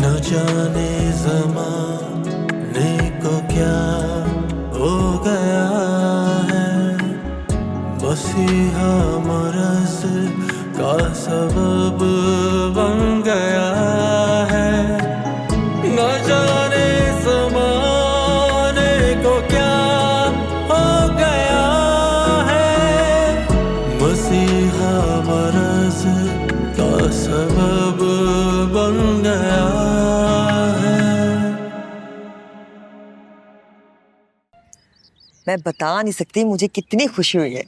न जाने ज़माने को क्या हो गया है, मसीहा मरज़ का सबब बन गया है। न जाने ज़माने को क्या हो गया है, मसीहा मरज़ का सबब बन गया है। मैं बता नहीं सकती मुझे कितनी खुशी हुई है।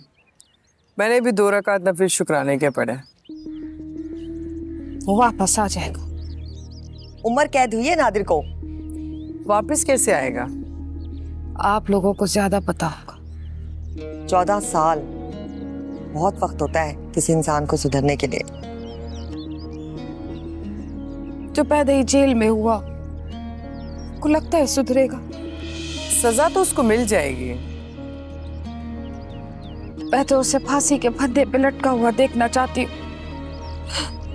मैंने भी 2 रकात नफिल शुक्राने के पढ़े। वो वापस आ जाएगा। उम्र कैद हुई है नादिर को। वापस कैसे आएगा? आप लोगों को ज्यादा पता होगा। 14 साल बहुत वक्त होता है किसी इंसान को सुधरने के लिए। जो पैदा ही जेल में हुआ को लगता है सुधरेगा। सजा तो उसको मिल जाएगी। मैं तो उसे फांसी के फंदे पे लटका हुआ देखना चाहती हूँ।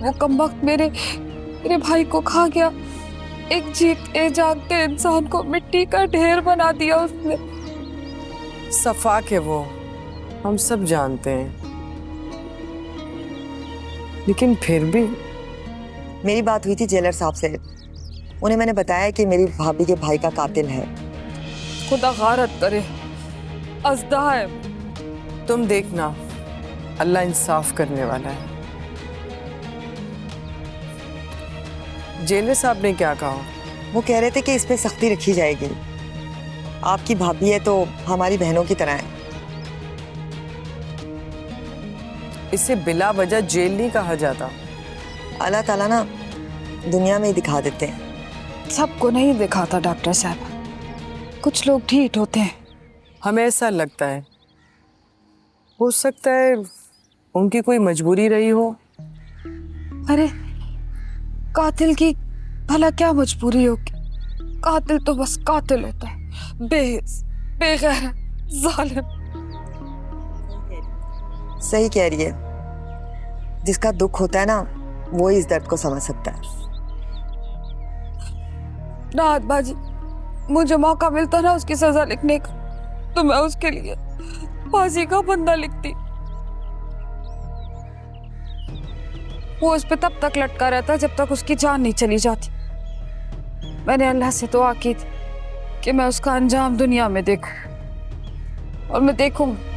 वो कमबख्त मेरे भाई को खा गया। एक जीते जागते इंसान को मिट्टी का ढेर बना दिया उसने। सफाक है वो, हम सब जानते हैं, लेकिन फिर भी। मेरी बात हुई थी जेलर साहब से। उन्हें मैंने बताया कि मेरी भाभी के भाई का कातिल है। खुदा गारत करे, अज़दा है। तुम देखना, अल्लाह इंसाफ करने वाला है। जेलर साहब ने क्या कहा? वो कह रहे थे कि इस पे सख्ती रखी जाएगी। आपकी भाभी है तो हमारी बहनों की तरह है। इसे बिला वजह जेल नहीं कहा जाता। अल्लाह ताला ना दुनिया में ही दिखा देते हैं। सबको नहीं दिखाता डॉक्टर साहब, कुछ लोग ढीठ होते हैं। हमें ऐसा लगता है, हो सकता है उनकी कोई मजबूरी रही हो। अरे कातिल की भला क्या मजबूरी होगी? कातिल तो बस कातिल होता है, बेहिस, बेगैरत, जालिम। सही कह रही है। जिसका दुख होता है ना वो इस दर्द को समझ सकता है। राहत बाजी, मुझे मौका मिलता ना उसकी सजा लिखने का तो मैं उसके लिए फांसी का बंदा लिखती। वो उस पे तब तक लटका रहता जब तक उसकी जान नहीं चली जाती। मैंने अल्लाह से दुआ की थी कि मैं उसका अंजाम दुनिया में देखूं, और मैं देखूंगी।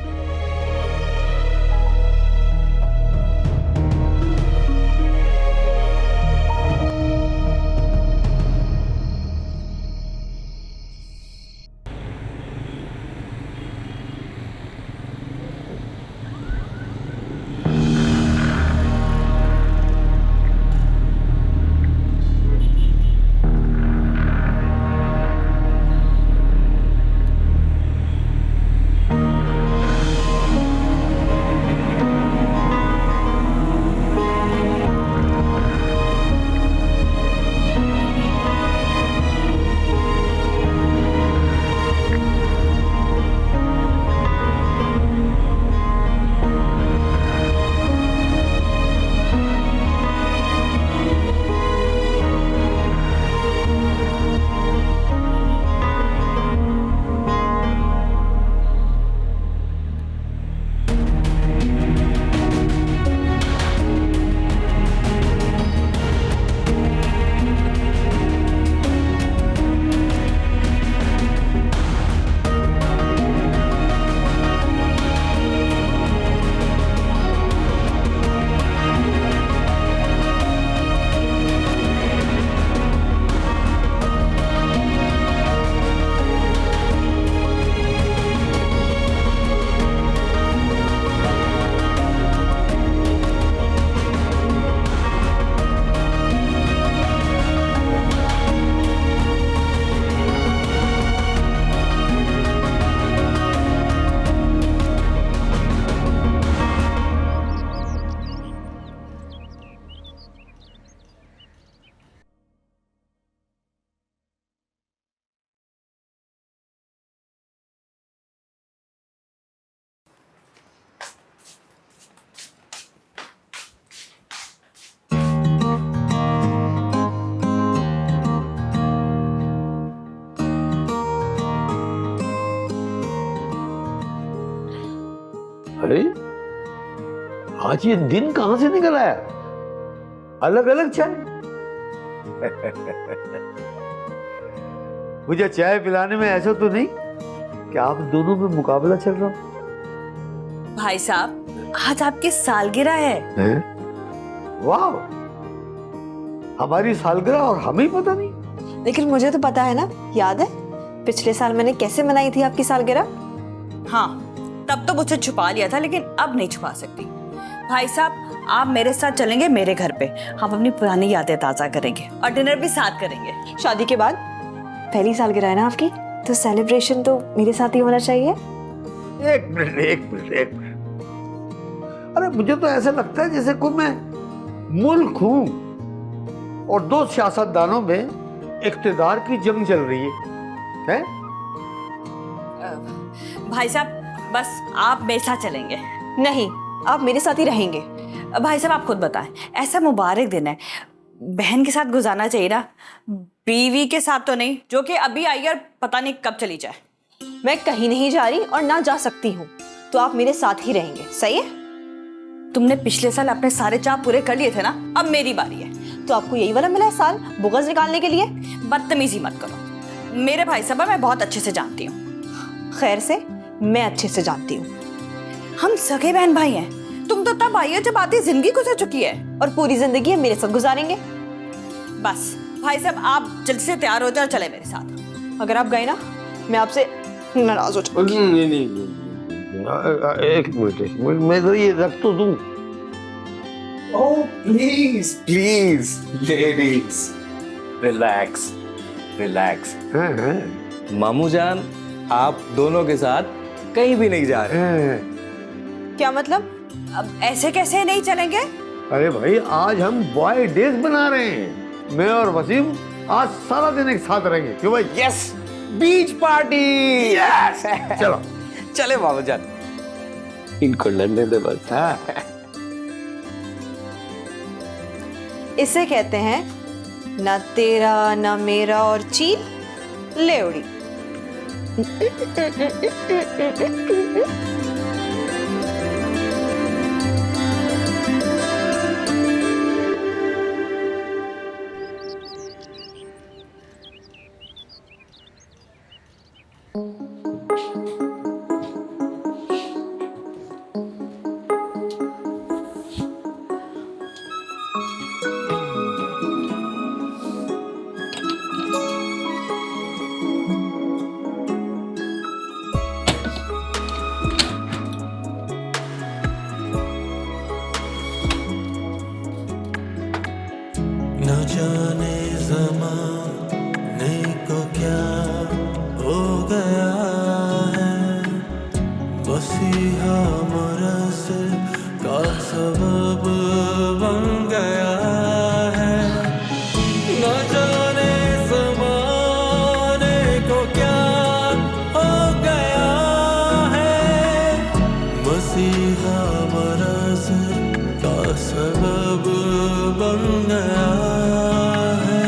आज ये दिन कहां से निकल आया? अलग अलग चाय। मुझे चाय पिलाने में ऐसा तो नहीं कि आप दोनों में मुकाबला चल रहा हो? भाई साहब, आज आपकी सालगिरह है। वाह, हमारी सालगिरह और हमें ही पता नहीं। लेकिन मुझे तो पता है ना, याद है पिछले साल मैंने कैसे मनाई थी आपकी सालगिरह? हाँ, तब तो मुझसे छुपा लिया था, लेकिन अब नहीं छुपा सकती। भाई साहब, आप मेरे साथ चलेंगे मेरे घर पे। हम अपनी पुरानी यादें ताजा करेंगे और डिनर भी साथ करेंगे। शादी के बाद पहली सालगिरह है ना आपकी, तो सेलिब्रेशन तो मेरे साथ ही होना चाहिए। एक मिनट, एक मिनट, एक मिनट। अरे मुझे तो ऐसा लगता है जैसे कोई मैं मुल्क हूं और दो सियासतदानों में इख्तिदार की जंग चल रही है? भाई साहब, बस आप मेरे साथ चलेंगे। नहीं, आप मेरे साथ ही रहेंगे। भाई साहब, आप खुद बताएं, ऐसा मुबारक दिन है, बहन के साथ गुजारना चाहिए ना, बीवी के साथ तो नहीं, जो कि अभी आई और पता नहीं कब चली जाए। मैं कहीं नहीं जा रही और ना जा सकती हूँ, तो आप मेरे साथ ही रहेंगे, सही है? तुमने पिछले साल अपने सारे चाव पूरे कर लिए थे ना, अब मेरी बारी है। तो आपको यही वाला मिला है साल बुगज निकालने के लिए? बदतमीजी मत करो। मेरे भाई साहब मैं बहुत अच्छे से जानती हूँ। खैर से, मैं अच्छे से जानती हूँ। हम सगे बहन भाई हैं। तुम तो तब आई हो जब आधी जिंदगी गुजर चुकी है, और पूरी जिंदगी हम मेरे साथ गुजारेंगे। बस भाई साहब, आप जल्दी से तैयार हो जाओ, चले मेरे साथ। अगर आप गए ना, मैं आपसे नाराज हो जाऊंगी। नहीं, एक मिनट, मैं तो ये रख तो दूं। Oh, please, please, ladies, relax, relax. मामू जान, आप दोनों के साथ कहीं भी नहीं जा रहे। क्या मतलब? अब ऐसे कैसे नहीं चलेंगे? अरे भाई, आज हम बॉय डेज बना रहे हैं। मैं और वसीम आज सारा दिन एक साथ रहेंगे। क्यों भाई? Yes, beach party. Yes. चलो। चले मामू जान, इनको लड़ने दे बस। इसे कहते हैं ना तेरा ना मेरा और चील लेवड़ी। न जाने ज़माने को क्या हो गया है, मसीहा मरस का सबब बन गया है। न जाने ज़माने को क्या हो गया है, मसीहा मरस का सबब बन गया है।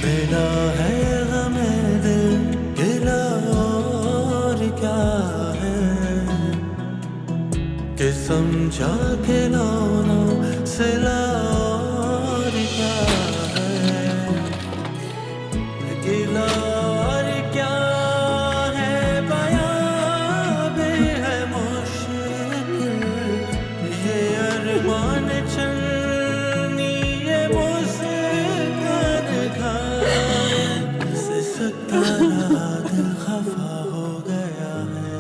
मिला है हमें दिल गिला और क्या है, कि समझा खिलौनों सिला और क्या है, गिला और क्या है, बयां भी है मुश्किल, ये अरमान चलनी ये मुस्कान खाए से सकता रहा दिल खफा हो गया है।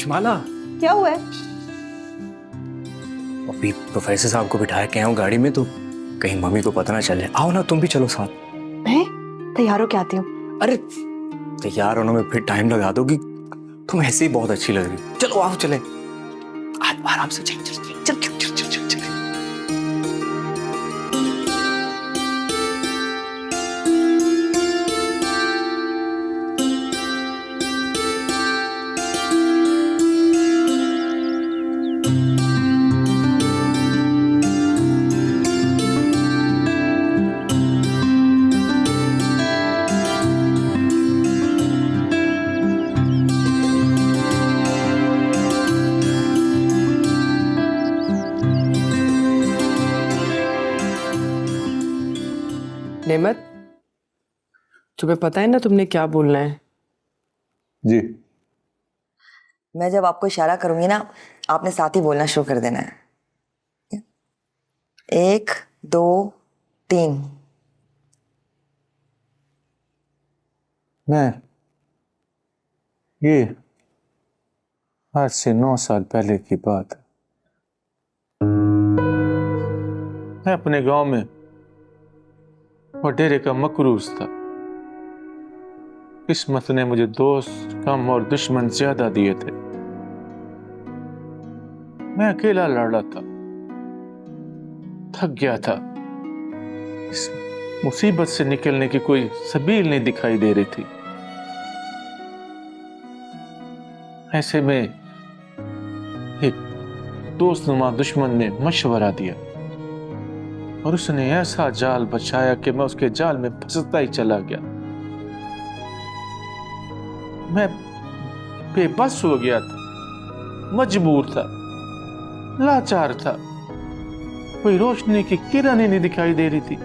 कशमाला, क्या हुआ है? अभी प्रोफेसर साहब को बिठाया के हूँ गाड़ी में, तो कहीं मम्मी को पता ना चल जाए। आओ ना, तुम भी चलो साथ। मैं तैयार होके आती हूँ। अरे तैयार होने में फिर टाइम लगा दोगी, तुम ऐसे ही बहुत अच्छी लग रही हो। चलो आओ, चले आराम से। चल चल चल चल चल चल चल चल। नेमत, तुम्हें पता है ना तुमने क्या बोलना है? जी। मैं जब आपको इशारा करूंगी ना, आपने साथ ही बोलना शुरू कर देना है। 1 2 3। मैं ये आज से 9 साल पहले की बात है। मैं अपने गांव में वडेरे का मकरूज था। किस्मत ने मुझे दोस्त कम और दुश्मन ज्यादा दिए थे। मैं अकेला लड़ा था, थक गया था। इस मुसीबत से निकलने की कोई सबील नहीं दिखाई दे रही थी। ऐसे में एक दोस्तनुमा दुश्मन ने मशवरा दिया और उसने ऐसा जाल बछाया कि मैं उसके जाल में फंसता ही चला गया। मैं बेबस हो गया था, मजबूर था, लाचार था। कोई रोशनी की किरण ही नहीं दिखाई दे रही थी।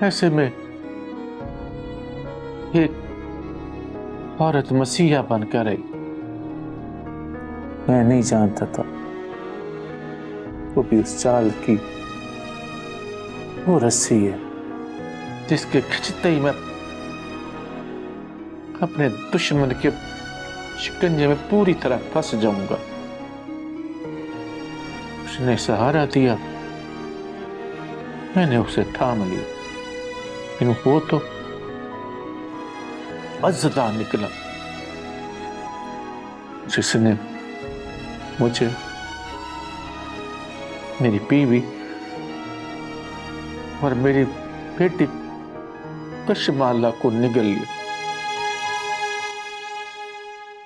ऐसे में एक औरत मसीहा बनकर आई। मैं नहीं जानता था वो भी उस चाल की वो रस्सी है जिसके खिंचते ही मैं अपने दुश्मन के शिकंजे में पूरी तरह फंस जाऊंगा। उसने सहारा दिया, मैंने उसे थाम लिया, लेकिन वो तो मज़ेदार निकला जिसने मुझे, मेरी बीवी और मेरी बेटी कशमाला को निगल लिया।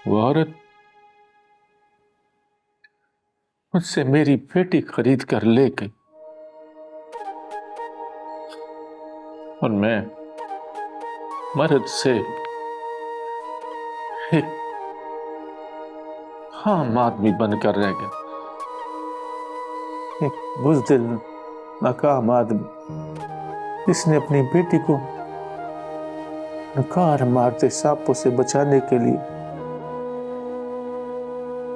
वो औरत मुझसे मेरी बेटी खरीद कर ले गई और मैं मर्द से एक आम आदमी बनकर रह गया। एक बुज़दिल नाकाम आदमी जिसने अपनी बेटी को नकार मारते सांपों से बचाने के लिए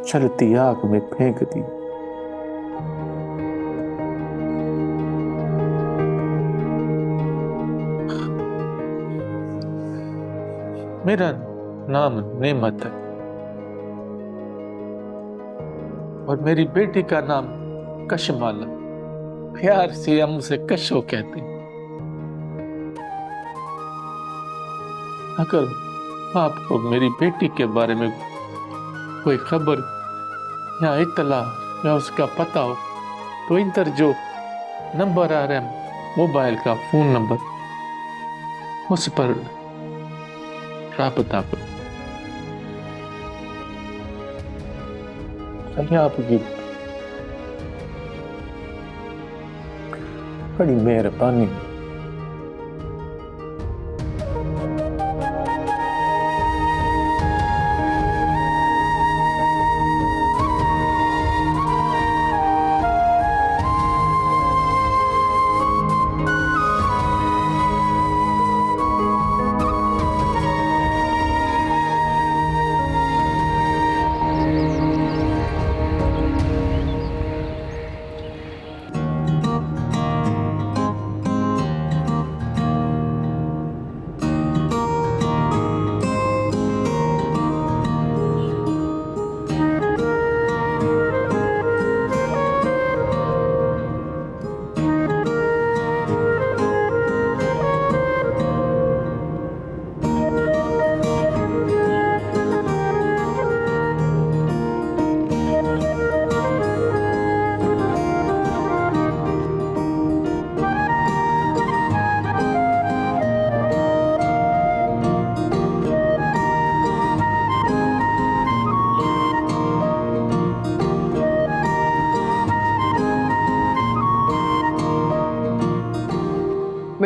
चलती आग में फेंक दी। मेरा नाम नेमत है और मेरी बेटी का नाम कशमाला। प्यार से हम उसे कशो कहते हैं। अगर आपको मेरी बेटी के बारे में कोई खबर या इत्तला या उसका पता हो तो इधर जो नंबर आ रहा है मोबाइल का फोन नंबर, उस पर राबता करो। चलिए, आपकी बड़ी मेहरबानी।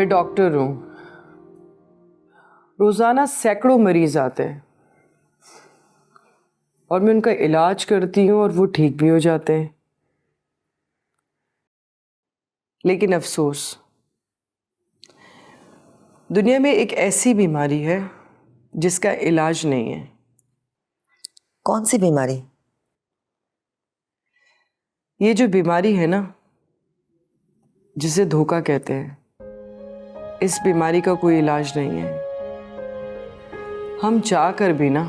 मैं डॉक्टर हूँ। रोज़ाना सैकड़ों मरीज आते हैं और मैं उनका इलाज करती हूँ और वो ठीक भी हो जाते हैं। लेकिन अफसोस, दुनिया में एक ऐसी बीमारी है जिसका इलाज नहीं है। कौन सी बीमारी? ये जो बीमारी है ना, जिसे धोखा कहते हैं, इस बीमारी का कोई इलाज नहीं है। हम चाह कर भी ना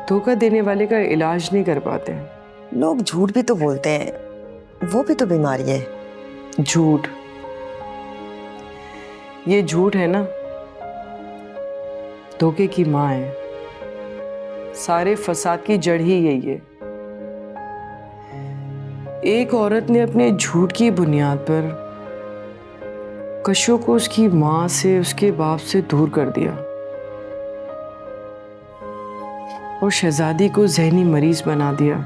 धोखा देने वाले का इलाज नहीं कर पाते। लोग झूठ भी तो बोलते हैं, वो भी तो बीमारी है। झूठ, ये झूठ है ना, धोखे की माँ है। सारे फसाद की जड़ ही यही है। एक औरत ने अपने झूठ की बुनियाद पर कशो को उसकी माँ से, उसके बाप से दूर कर दिया और शहजादी को जहनी मरीज बना दिया।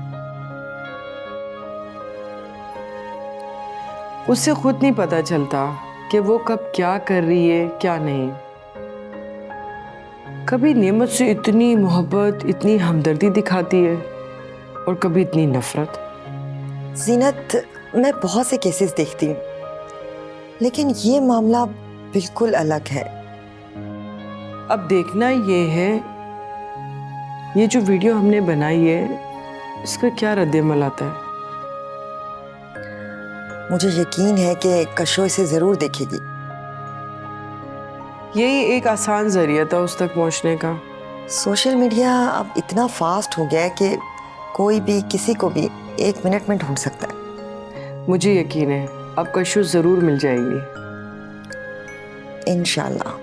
उससे खुद नहीं पता चलता कि वो कब क्या कर रही है, क्या नहीं। कभी नेमत से इतनी मोहब्बत, इतनी हमदर्दी दिखाती है और कभी इतनी नफरत। जीनत, मैं बहुत से केसेस देखती हूँ, लेकिन ये मामला बिल्कुल अलग है। अब देखना ये है, ये जो वीडियो हमने बनाई है, इसका क्या रद्द-ए-अमल आता है। मुझे यकीन है कि कशो इसे जरूर देखेगी। यही एक आसान जरिया था उस तक पहुंचने का। सोशल मीडिया अब इतना फास्ट हो गया है कि कोई भी किसी को भी 1 मिनट में ढूंढ सकता है। मुझे यकीन है अब कशो जरूर मिल जाएगी। इंशाल्लाह।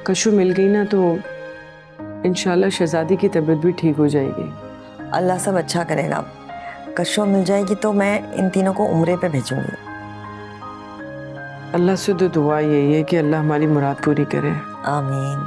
कशो मिल गई ना तो इंशाल्लाह शहजादी की तबीयत भी ठीक हो जाएगी। अल्लाह सब अच्छा करेगा। कशो मिल जाएगी तो मैं इन तीनों को उम्रे पे भेजूंगी। अल्लाह से तो दुआ यही है कि अल्लाह हमारी मुराद पूरी करे। आमीन।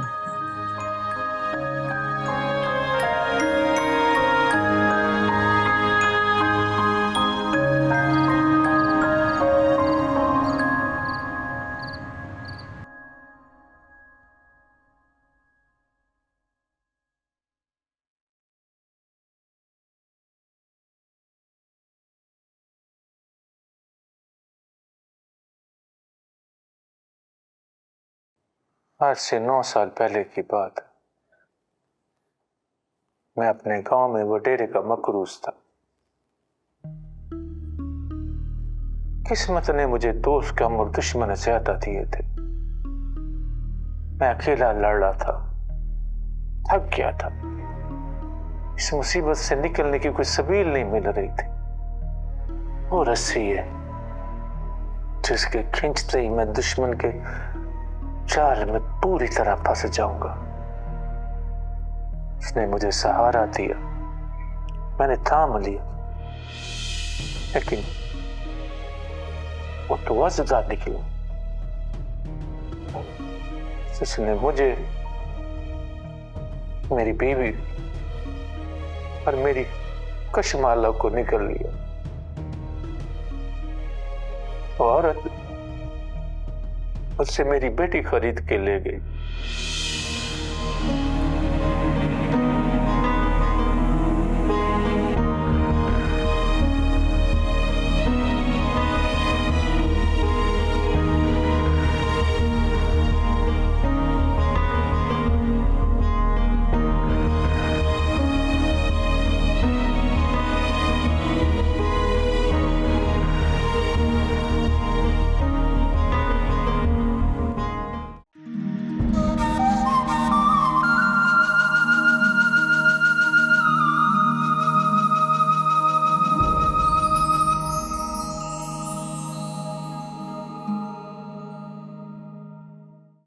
आज से 9 साल पहले की बात है। मैं अपने गांव में वडेरे का मकरूज था। किस्मत ने मुझे दोस्त कम और दुश्मन ज्यादा दिए थे। मैं अकेला लड़ रहा था, थक गया था। इस मुसीबत से निकलने की कोई सबील नहीं मिल रही थी। वो रस्सी है जिसके खींचते ही मैं दुश्मन के जाल में पूरी तरह फंस जाऊंगा। उसने मुझे सहारा दिया, मैंने थाम लिया, लेकिन वो तो अज़दा निकला जिसने मुझे, मेरी बीवी और मेरी कशमाला को निकल लिया। वो औरत मुझसे मेरी बेटी खरीद के ले गई।